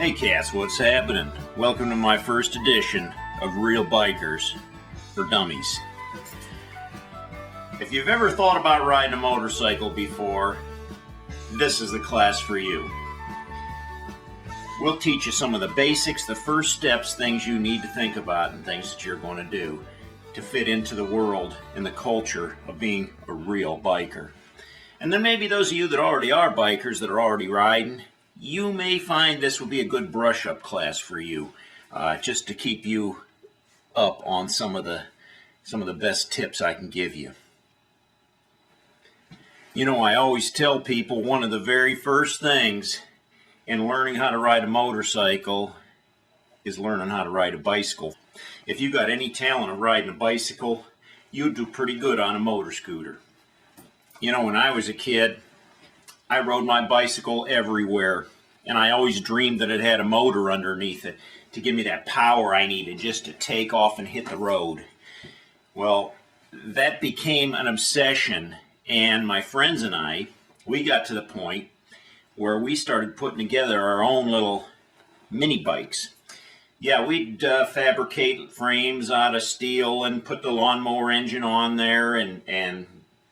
Hey cats, what's happening? Welcome to my first edition of Real Bikers for Dummies. If you've ever thought about riding a motorcycle before, this is the class for you. We'll teach you some of the basics, the first steps, things you need to think about, and things that you're going to do to fit into the world and the culture of being a real biker. And then maybe those of you that already are bikers, that are already riding, you may find this will be a good brush-up class for you, just to keep you up on some of the best tips I can give you. You know, I always tell people one of the very first things in learning how to ride a motorcycle is learning how to ride a bicycle. If you got any talent of riding a bicycle, you'd do pretty good on a motor scooter. You know, when I was a kid, I rode my bicycle everywhere, and I always dreamed that it had a motor underneath it to give me that power I needed just to take off and hit the road. Well, that became an obsession, and my friends and I, we got to the point where we started putting together our own little mini bikes. Yeah, we'd fabricate frames out of steel and put the lawnmower engine on there and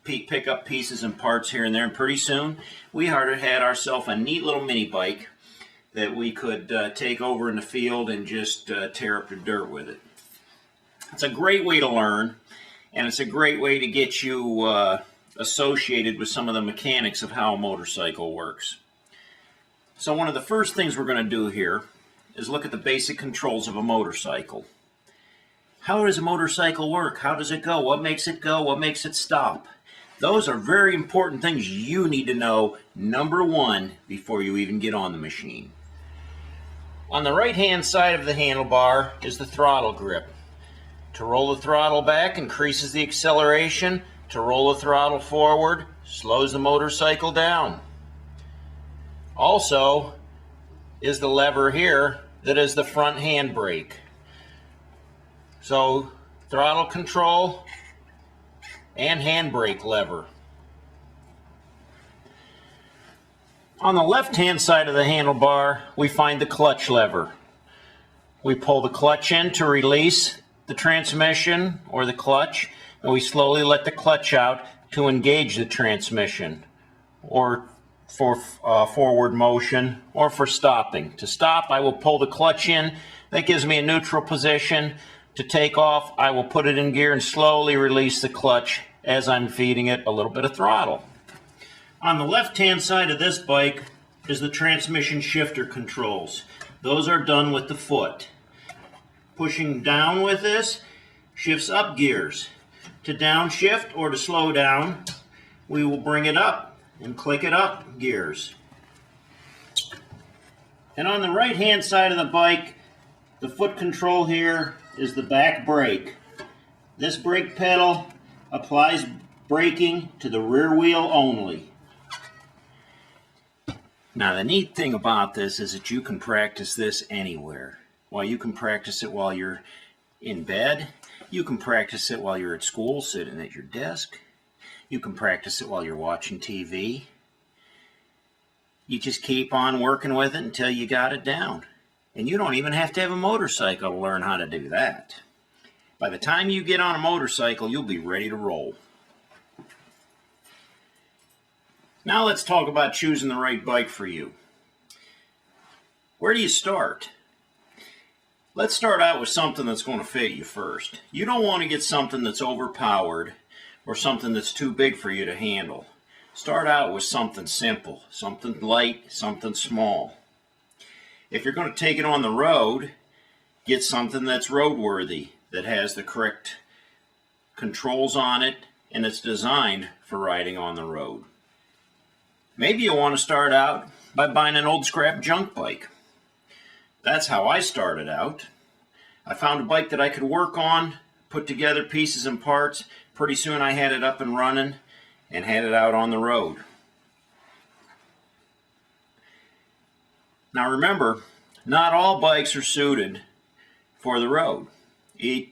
pick up pieces and parts here and there, and pretty soon we had ourselves a neat little mini bike that we could take over in the field and just tear up the dirt with it. It's a great way to learn, and it's a great way to get you associated with some of the mechanics of how a motorcycle works. So one of the first things we're going to do here is look at the basic controls of a motorcycle. How does a motorcycle work? How does it go? What makes it go? What makes it stop? Those are very important things you need to know, number one, before you even get on the machine. On the right-hand side of the handlebar is the throttle grip. To roll the throttle back increases the acceleration. To roll the throttle forward slows the motorcycle down. Also is the lever here that is the front handbrake. So throttle control and handbrake lever. On the left-hand side of the handlebar, we find the clutch lever. We pull the clutch in to release the transmission or the clutch, and we slowly let the clutch out to engage the transmission, or for forward motion, or for stopping. To stop, I will pull the clutch in. That gives me a neutral position. To take off, I will put it in gear and slowly release the clutch as I'm feeding it a little bit of throttle. On the left-hand side of this bike is the transmission shifter controls. Those are done with the foot. Pushing down with this shifts up gears. To downshift or to slow down, we will bring it up and click it up gears. And on the right-hand side of the bike, the foot control here is the back brake. This brake pedal applies braking to the rear wheel only. Now the neat thing about this is that you can practice this anywhere. Well, you can practice it while you're in bed. You can practice it while you're at school sitting at your desk. You can practice it while you're watching TV. You just keep on working with it until you got it down. And you don't even have to have a motorcycle to learn how to do that. By the time you get on a motorcycle, you'll be ready to roll. Now let's talk about choosing the right bike for you. Where do you start? Let's start out with something that's going to fit you first. You don't want to get something that's overpowered or something that's too big for you to handle. Start out with something simple, something light, something small. If you're going to take it on the road, get something that's roadworthy, that has the correct controls on it, and it's designed for riding on the road. Maybe you'll want to start out by buying an old scrap junk bike. That's how I started out. I found a bike that I could work on, put together pieces and parts. Pretty soon I had it up and running and had it out on the road. Now remember, not all bikes are suited for the road.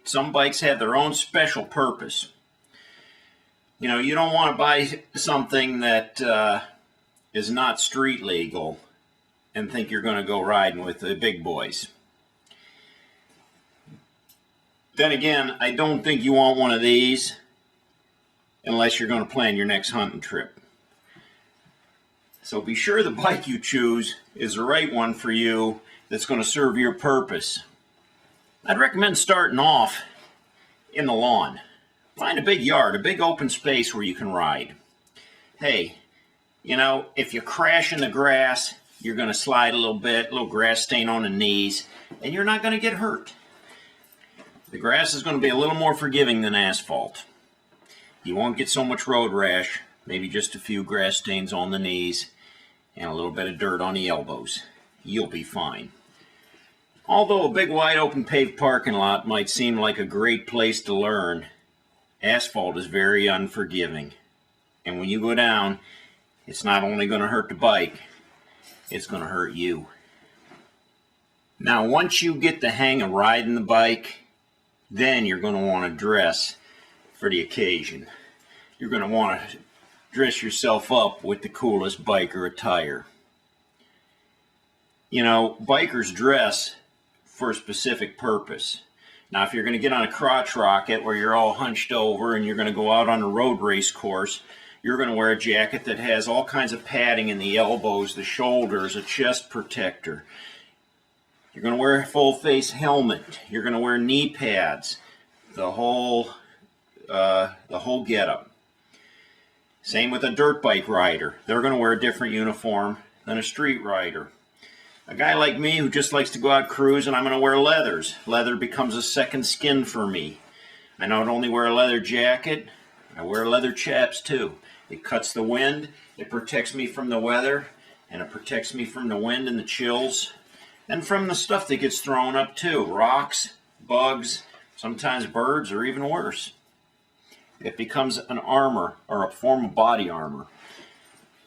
Some bikes have their own special purpose. You know, you don't want to buy something that is not street legal and think you're going to go riding with the big boys. Then again, I don't think you want one of these unless you're going to plan your next hunting trip. So be sure the bike you choose is the right one for you that's going to serve your purpose. I'd recommend starting off in the lawn. Find a big yard, a big open space where you can ride. Hey, you know, if you crash in the grass, you're going to slide a little bit, a little grass stain on the knees, and you're not going to get hurt. The grass is going to be a little more forgiving than asphalt. You won't get so much road rash, maybe just a few grass stains on the knees and a little bit of dirt on the elbows. You'll be fine. Although a big wide open paved parking lot might seem like a great place to learn, asphalt is very unforgiving. And when you go down, it's not only going to hurt the bike, it's going to hurt you. Now, once you get the hang of riding the bike, then you're going to want to dress for the occasion. You're going to want to dress yourself up with the coolest biker attire. You know, bikers dress for a specific purpose. Now, if you're going to get on a crotch rocket where you're all hunched over and you're going to go out on a road race course, you're going to wear a jacket that has all kinds of padding in the elbows, the shoulders, a chest protector. You're going to wear a full face helmet. You're going to wear knee pads. The whole getup. Same with a dirt bike rider. They're going to wear a different uniform than a street rider. A guy like me who just likes to go out cruising, I'm going to wear leathers. Leather becomes a second skin for me. I not only wear a leather jacket, I wear leather chaps too. It cuts the wind, it protects me from the weather, and it protects me from the wind and the chills. And from the stuff that gets thrown up too. Rocks, bugs, sometimes birds, or even worse. It becomes an armor, or a form of body armor.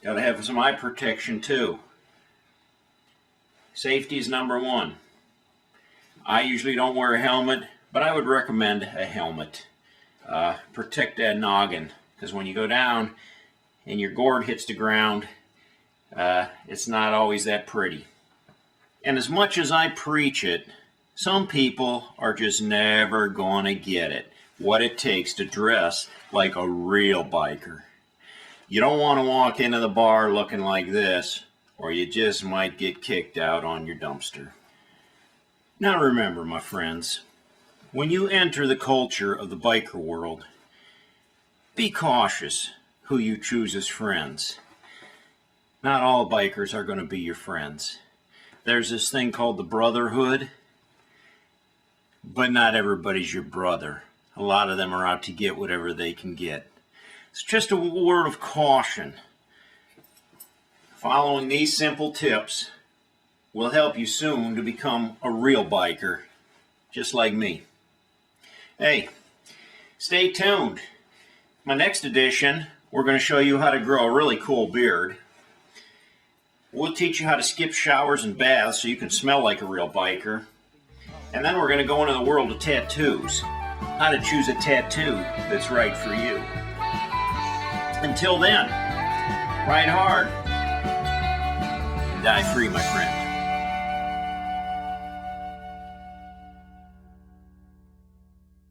Got to have some eye protection too. Safety is number one. I usually don't wear a helmet, but I would recommend a helmet. Protect that noggin, because when you go down and your gourd hits the ground, it's not always that pretty. And as much as I preach it, some people are just never going to get it, what it takes to dress like a real biker. You don't want to walk into the bar looking like this, or you just might get kicked out on your dumpster. Now remember, my friends, when you enter the culture of the biker world, be cautious who you choose as friends. Not all bikers are going to be your friends. There's this thing called the brotherhood, but not everybody's your brother. A lot of them are out to get whatever they can get. It's just a word of caution. Following these simple tips will help you soon to become a real biker, just like me. Hey, stay tuned. My next edition, we're going to show you how to grow a really cool beard. We'll teach you how to skip showers and baths so you can smell like a real biker. And then we're going to go into the world of tattoos. How to choose a tattoo that's right for you. Until then, ride hard and die free, my friend.